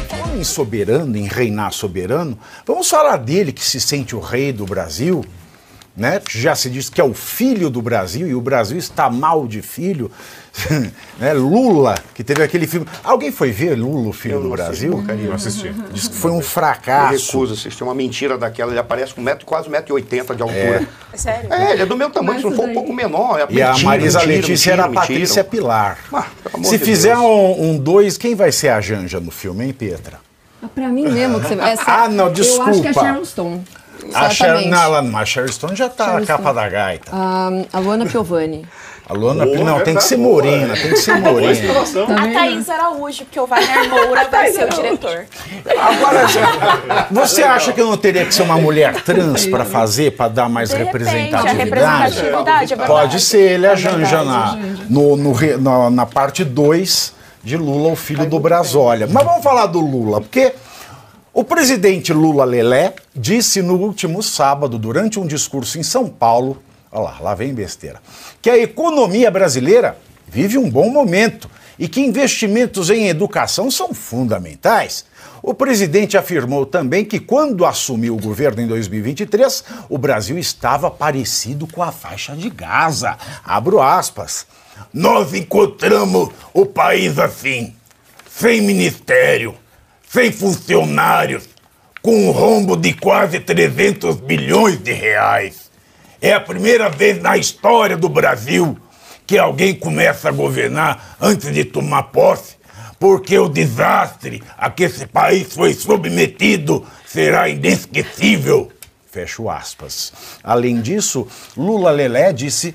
Falando em soberano, em reinar soberano, vamos falar dele que se sente o rei do Brasil, né? Já se diz que é o filho do Brasil e o Brasil está mal de filho. Né? Lula, que teve aquele filme. Alguém foi ver Lula, o filho do Brasil? Eu assisti. Diz que foi um fracasso. Eu recuso assistir uma mentira daquela. Ele aparece com quase 1,80 m de altura. É sério? Ele é do meu tamanho, se não for um pouco menor. E a Marisa Letícia era a Patrícia Pilar. Se fizer um 2, quem vai ser a Janja no filme, hein, Pietra? Pra mim mesmo que você vai. Não, desculpa. Eu acho que é Sharon Stone. A Sharon Stone já tá a capa da gaita. A Luana Piovani. A Luana Piovani, tem que ser morena, tem que ser morena. A Thaís Araújo, porque o Wagner Moura vai ser o diretor. Agora, você acha que eu não teria que ser uma mulher trans para fazer, para dar mais representatividade? Pode ser, ele é a Janja na parte 2 de Lula, o filho do Brasólia. Mas vamos falar do Lula, porque o presidente Lula Lelé disse no último sábado, durante um discurso em São Paulo, olha lá vem besteira, que a economia brasileira vive um bom momento e que investimentos em educação são fundamentais. O presidente afirmou também que quando assumiu o governo em 2023, o Brasil estava parecido com a faixa de Gaza. Abro aspas. Nós encontramos o país assim, sem ministério, sem funcionários, com um rombo de quase 300 bilhões de reais. É a primeira vez na história do Brasil que alguém começa a governar antes de tomar posse, porque o desastre a que esse país foi submetido será inesquecível. Fecho aspas. Além disso, Lula Lelé disse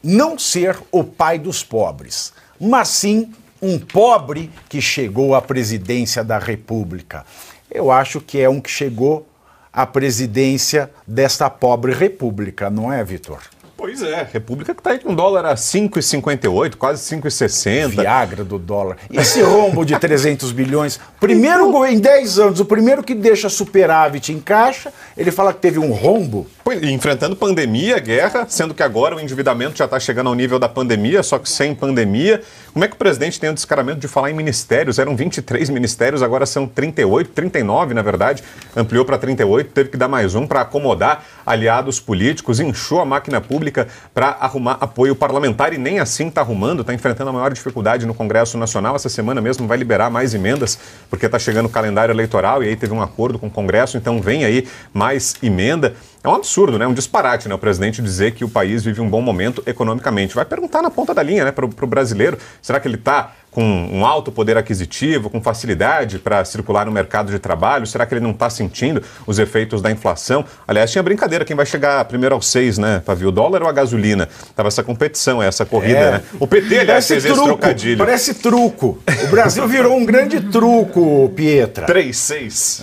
não ser o pai dos pobres, mas sim um pobre que chegou à presidência da República. Eu acho que é um que chegou à presidência desta pobre república, não é, Vitor? Pois é, república que está aí com dólar a 5,58, quase 5,60. Viagra do dólar. E esse rombo de 300 bilhões, primeiro em 10 anos, o primeiro que deixa superávit em caixa, ele fala que teve um rombo. Enfrentando pandemia, guerra, sendo que agora o endividamento já está chegando ao nível da pandemia, só que sem pandemia. Como é que o presidente tem o descaramento de falar em ministérios? Eram 23 ministérios, agora são 38, 39 na verdade. Ampliou para 38, teve que dar mais um para acomodar aliados políticos, inchou a máquina pública para arrumar apoio parlamentar e nem assim está arrumando, está enfrentando a maior dificuldade no Congresso Nacional. Essa semana mesmo vai liberar mais emendas, porque está chegando o calendário eleitoral e aí teve um acordo com o Congresso, então vem aí mais emenda. É um absurdo, né? Um disparate, né? O presidente dizer que o país vive um bom momento economicamente. Vai perguntar na ponta da linha, né? Para o brasileiro, será que ele está com um alto poder aquisitivo, com facilidade para circular no mercado de trabalho? Será que ele não está sentindo os efeitos da inflação? Aliás, tinha brincadeira, quem vai chegar primeiro aos 6, né, Pavio? O dólar ou a gasolina? Tava essa competição, essa corrida, né? O PT, aliás, fez esse trocadilho. Parece truco. O Brasil virou um grande truco, Pietra. 3, 6.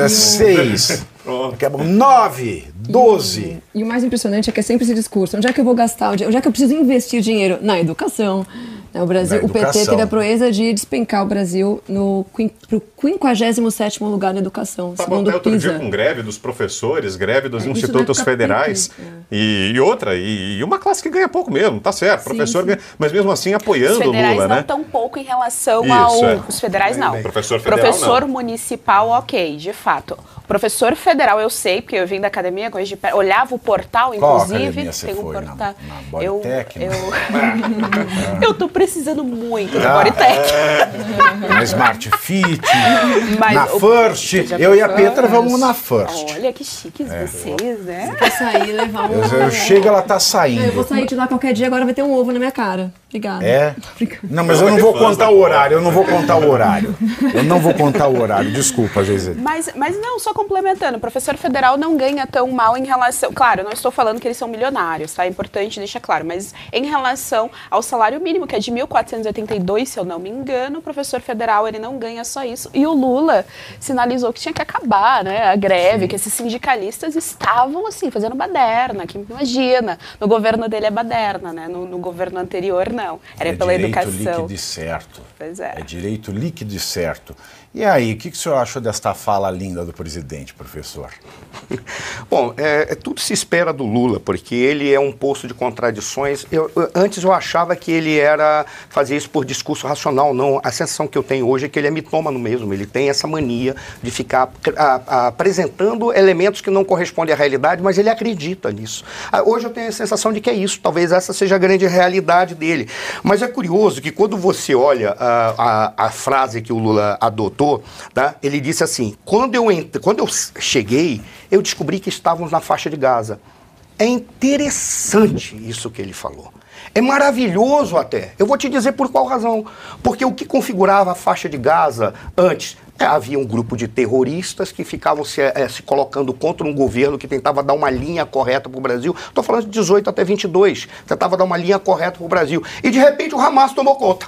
6. 9, 12. E o mais impressionante é que é sempre esse discurso. Onde é que eu vou gastar? Onde é que eu preciso investir dinheiro? Na educação. O Brasil, o PT teve a proeza de despencar o Brasil pro 57º lugar na educação, segundo o outro PISA. dia com greve dos professores, greve dos institutos federais e uma classe que ganha pouco mesmo, tá certo, professor ganha, mas mesmo assim apoiando o Lula, né? Os federais não tão pouco em relação ao... Os federais não. Professor federal Professor não. municipal, ok, de fato. Professor federal, eu sei, porque eu vim da academia, olhava o portal, inclusive. Tem um portal. Na Bodytech? Eu tô precisando muito da Bodytech. Na Smart Fit, na First. Eu e a Petra vamos na First. Olha que chiques vocês, né? Vou sair e levar um... Eu chego, ela tá saindo. Eu vou sair de lá qualquer dia, agora vai ter um ovo na minha cara. Obrigada. Não, mas eu não vou contar o horário, eu não vou contar o horário. Desculpa, Geise. Mas não, só complementando, o professor federal não ganha tão mal em relação... Claro, eu não estou falando que eles são milionários, tá? É importante deixar claro, mas em relação ao salário mínimo, que é de 1.482, se eu não me engano, o professor federal, ele não ganha só isso. E o Lula sinalizou que tinha que acabar, né, a greve, que esses sindicalistas estavam, assim, fazendo baderna, que imagina, no governo dele é baderna, né? No governo anterior, não. Era pela educação. É direito líquido e certo. Pois é. É direito líquido e certo. E aí, o que o senhor achou desta fala linda do presidente, professor? Bom, tudo se espera do Lula, porque ele é um poço de contradições. Antes eu achava que ele fazia isso por discurso racional, não. A sensação que eu tenho hoje é que ele é mitômano mesmo, ele tem essa mania de ficar apresentando elementos que não correspondem à realidade, mas ele acredita nisso. Hoje eu tenho a sensação de que é isso, talvez essa seja a grande realidade dele. Mas é curioso que quando você olha a frase que o Lula adotou, tá? Ele disse assim, quando eu cheguei, eu descobri que estávamos na faixa de Gaza. É interessante isso que ele falou. É maravilhoso até. Eu vou te dizer por qual razão. Porque o que configurava a faixa de Gaza antes... havia um grupo de terroristas que ficavam se colocando contra um governo que tentava dar uma linha correta para o Brasil. Estou falando de 18 até 22. Tentava dar uma linha correta para o Brasil. E, de repente, o Hamas tomou conta.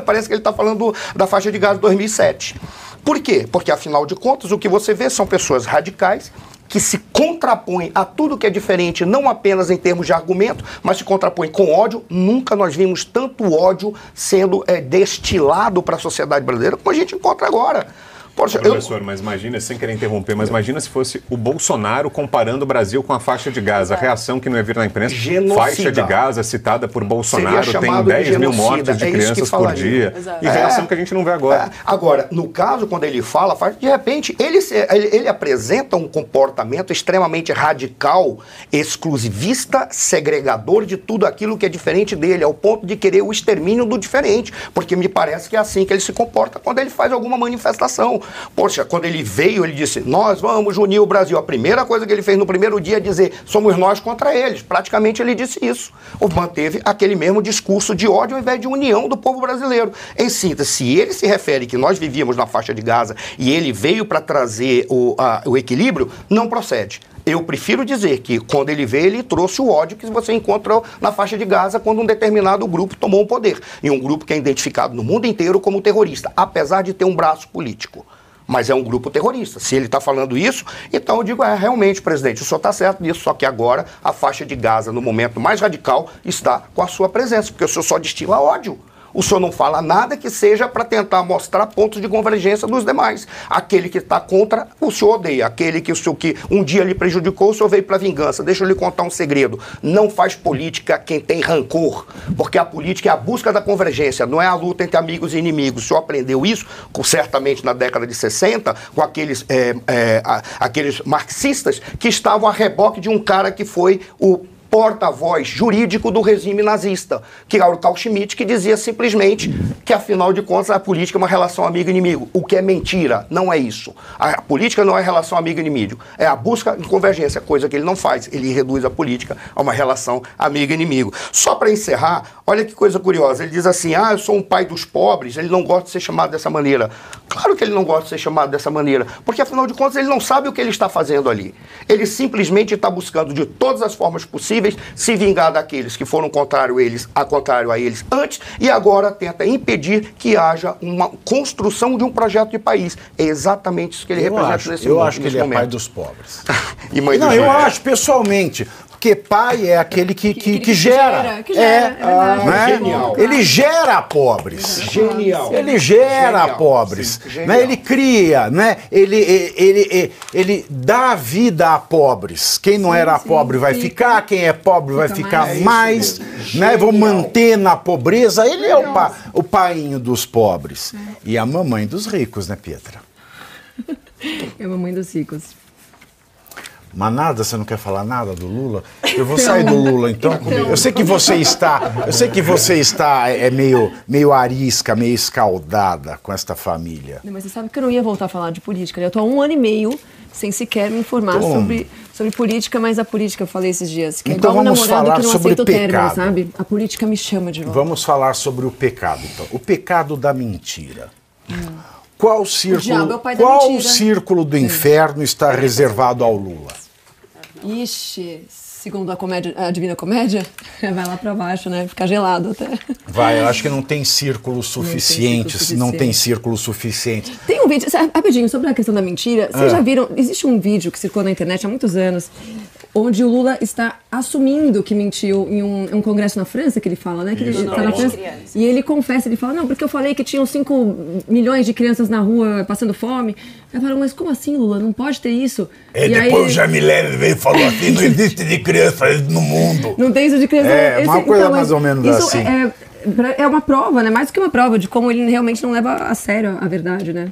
Parece que ele está falando da faixa de Gaza de 2007. Por quê? Porque, afinal de contas, o que você vê são pessoas radicais que se contrapõem a tudo que é diferente, não apenas em termos de argumento, mas se contrapõem com ódio. Nunca nós vimos tanto ódio sendo destilado para a sociedade brasileira como a gente encontra agora. Poxa, professor, mas imagina, sem querer interromper, mas imagina se fosse o Bolsonaro comparando o Brasil com a faixa de Gaza. A reação que não é vir na imprensa, faixa de Gaza citada por Bolsonaro, tem 10 mil mortes de crianças por dia. E reação que a gente não vê agora. Agora, no caso, quando ele fala, de repente, ele apresenta um comportamento extremamente radical, exclusivista, segregador de tudo aquilo que é diferente dele, ao ponto de querer o extermínio do diferente, porque me parece que é assim que ele se comporta quando ele faz alguma manifestação. Poxa, quando ele veio, ele disse, nós vamos unir o Brasil. A primeira coisa que ele fez no primeiro dia é dizer, somos nós contra eles. Praticamente ele disse isso. Manteve aquele mesmo discurso de ódio ao invés de união do povo brasileiro. Em síntese, se ele se refere que nós vivíamos na faixa de Gaza e ele veio para trazer o equilíbrio, não procede. Eu prefiro dizer que, quando ele veio, ele trouxe o ódio que você encontra na faixa de Gaza quando um determinado grupo tomou o poder. E um grupo que é identificado no mundo inteiro como terrorista, apesar de ter um braço político. Mas é um grupo terrorista. Se ele está falando isso, então eu digo, realmente, presidente, o senhor está certo nisso, só que agora a faixa de Gaza, no momento mais radical, está com a sua presença, porque o senhor só destila ódio. O senhor não fala nada que seja para tentar mostrar pontos de convergência dos demais. Aquele que está contra, o senhor odeia. Aquele que um dia lhe prejudicou, o senhor veio para vingança. Deixa eu lhe contar um segredo. Não faz política quem tem rancor, porque a política é a busca da convergência, não é a luta entre amigos e inimigos. O senhor aprendeu isso, certamente na década de 60, com aqueles marxistas que estavam a reboque de um cara que foi o porta-voz jurídico do regime nazista, que era o Carl Schmitt, que dizia simplesmente que, afinal de contas, a política é uma relação amigo-inimigo. O que é mentira, não é isso. A política não é relação amigo-inimigo, é a busca de convergência, coisa que ele não faz. Ele reduz a política a uma relação amigo-inimigo. Só para encerrar, olha que coisa curiosa. Ele diz assim, eu sou um pai dos pobres, ele não gosta de ser chamado dessa maneira. Claro que ele não gosta de ser chamado dessa maneira, porque, afinal de contas, ele não sabe o que ele está fazendo ali. Ele simplesmente está buscando, de todas as formas possíveis, se vingar daqueles que foram contrário a eles antes, e agora tenta impedir que haja uma construção de um projeto de país. É exatamente isso que ele representa nesse momento. Eu acho que ele é pai dos pobres. E mãe dos eu acho, pessoalmente. Porque pai é aquele que gera. Genial. Ele gera pobres. Genial. Ele gera pobres. Né? Ele cria, né? Ele dá vida a pobres. Quem não era pobre vai ficar, quem é pobre vai ficar mais. Né? Vão manter na pobreza. Ele é o painho dos pobres. E a mamãe dos ricos, né, Pietra? É a mamãe dos ricos. Mas nada, você não quer falar nada do Lula? Eu vou sair do Lula, então. Eu sei que você está meio arisca, meio escaldada com esta família. Mas você sabe que eu não ia voltar a falar de política, né? Eu estou há 1 ano e meio sem sequer me informar sobre política, mas a política, eu falei esses dias, que então é igual vamos falar que não sobre aceita o pecado. término, sabe? A política me chama de volta. Vamos falar sobre o pecado, então. O pecado da mentira. Qual círculo do inferno está reservado ao Lula? Ixi, segundo a Divina Comédia, vai lá pra baixo, né? Fica gelado até. Eu acho que não tem círculo suficiente. Não tem círculo suficiente. Tem um vídeo, rapidinho, sobre a questão da mentira. Vocês já viram, existe um vídeo que circulou na internet há muitos anos, onde o Lula está assumindo que mentiu em um congresso na França, que ele fala, né? Que ele tá na França, e ele confessa, ele fala, não, porque eu falei que tinham 5 milhões de crianças na rua passando fome. Aí falaram, mas como assim, Lula? Não pode ter isso. E depois o Jamilé veio e falou assim, não existe de criança no mundo. Não tem isso de criança. Uma coisa então, mais ou menos isso assim. É uma prova, né? Mais do que uma prova de como ele realmente não leva a sério a verdade, né?